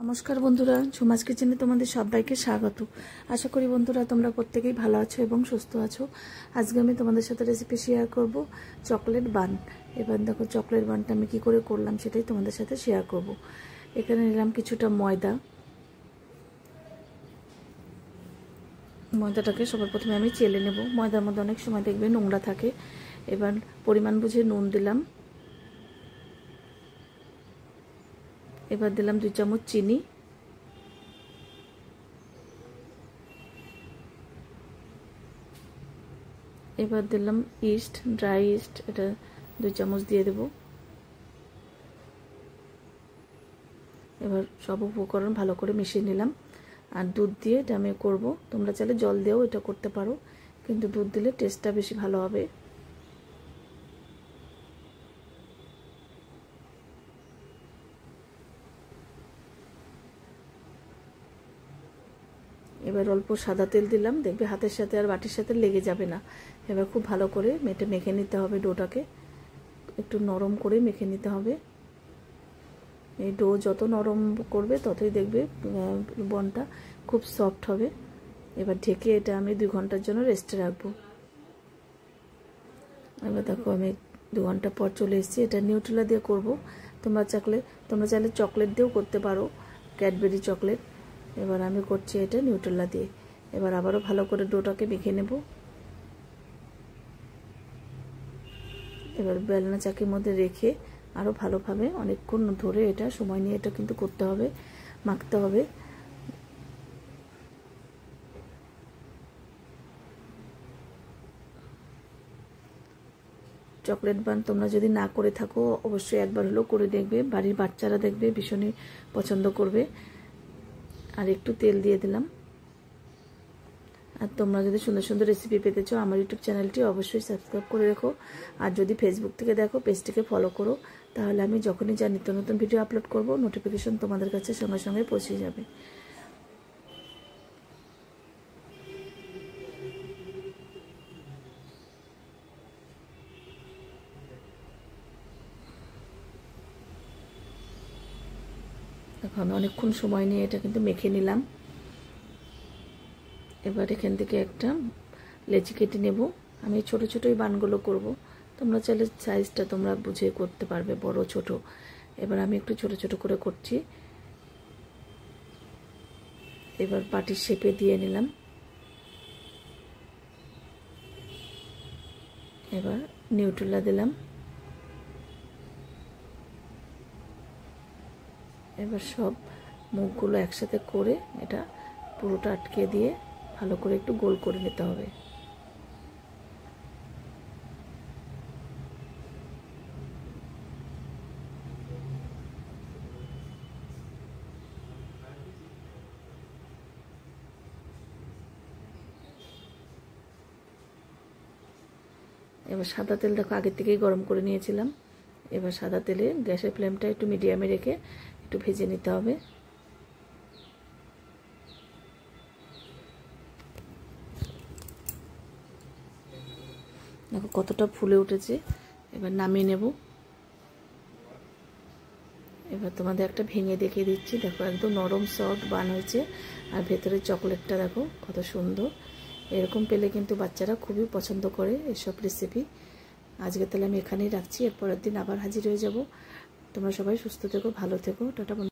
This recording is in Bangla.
নমস্কার বন্ধুরা, ঝুমাস কিচেনে তোমাদের সবাইকে স্বাগত। আশা করি বন্ধুরা তোমরা প্রত্যেকেই ভালো আছো এবং সুস্থ আছো। আজকে আমি তোমাদের সাথে রেসিপি শেয়ার করব চকলেট বান। এবার দেখো চকলেট বানটা আমি কি করে করলাম সেটাই তোমাদের সাথে শেয়ার করব। এখানে নিলাম কিছুটা ময়দাটাকে সবার প্রথমে আমি চেলে নেব। ময়দার মধ্যে অনেক সময় দেখবে নোংরা থাকে। এবার পরিমাণ বুঝে নুন দিলাম। এবার দিলাম 2 চামচ চিনি। এবার দিলাম ইস্ট, ড্রাই ইস্ট, এটা 2 চামচ দিয়ে দেব। এবার সব উপকরণ ভালো করে মিশিয়ে নিলাম। আর দুধ দিয়ে এটা আমি করবো। তোমরা চাইলে জল দিয়েও এটা করতে পারো, কিন্তু দুধ দিলে টেস্টটা বেশি ভালো হবে। এবার অল্প সাদা তেল দিলাম, দেখবে হাতের সাথে আর বাটির সাথে লেগে যাবে না। এবার খুব ভালো করে মেখে নিতে হবে। ডোটাকে একটু নরম করে মেখে নিতে হবে। এই ডো যত নরম করবে ততই দেখবে বনটা খুব সফট হবে। এবার ঢেকে এটা আমি 2 ঘন্টার জন্য রেস্টে রাখবো। এবার দেখো আমি 2 ঘন্টা পর চলে এসেছি। এটা নিউট্রেলা দিয়ে করব। তোমরা চাইলে চকলেট দিয়েও করতে পারো, ক্যাডবেরি চকলেট। এবার আমি করছি এটা নিউট্রেলা দিয়ে। এবার আবারও ভালো করে ডোটাকে মেখে নেব। এবার বেলনা চাকির মধ্যে রেখে আরও ভালোভাবে অনেকক্ষণ ধরে এটা সময় নিয়ে এটা কিন্তু করতে হবে, মাখতে হবে। চকলেট বান তোমরা যদি না করে থাকো অবশ্যই একবার হলেও করে দেখবে। বাড়ির বাচ্চারা দেখবে ভীষণই পছন্দ করবে। আর একটু তেল দিয়ে দিলাম। আর তোমরা যদি সুন্দর সুন্দর রেসিপি পেতে চাও আমার ইউটিউব চ্যানেলটি অবশ্যই সাবস্ক্রাইব করে রেখো। আর যদি ফেসবুক থেকে দেখো পেজটিকে ফলো করো, তাহলে আমি যখনই যা নিত্য নতুন ভিডিও আপলোড করব নোটিফিকেশন তোমাদের কাছে সঙ্গে সঙ্গে পৌঁছে যাবে। দেখো আমি অনেকক্ষণ সময় নিয়ে এটা কিন্তু মেখে নিলাম। এবার এখান থেকে একটা লেচি কেটে নেব। আমি ছোট ছোটই বানগুলো করব। তোমরা চাইলে সাইজটা তোমরা বুঝে করতে পারবে, বড় ছোট। এবার আমি একটু ছোট ছোট করে করছি। এবার পাটির শেপে দিয়ে নিলাম। এবার নিউট্রেলা দিলাম। এবার সব মুখগুলো একসাথে করে এটা পুরোটা আটকে দিয়ে ভালো করে একটু গোল করে নিতে হবে। এবার সাদা তেল দেখো আগের থেকেই গরম করে নিয়েছিলাম। এবার সাদা তেলে গ্যাসের ফ্লেমটা একটু মিডিয়ামে রেখে একটু ভেজে নিতে হবে। দেখো কতটা ফুলে উঠেছে। এবার নামিয়ে নেব। এবার তোমাদের একটা ভেঙে দেখিয়ে দিচ্ছি। দেখো একদম নরম সফট বান হয়েছে। আর ভেতরে চকলেটটা দেখো কত সুন্দর। এরকম পেলে কিন্তু বাচ্চারা খুবই পছন্দ করে এসব রেসিপি। আজকে তাহলে আমি এখানেই রাখছি। এরপরের দিন আবার হাজির হয়ে যাব। তোমরা সবাই সুস্থ থেকো, ভালো থেকো। টাটা।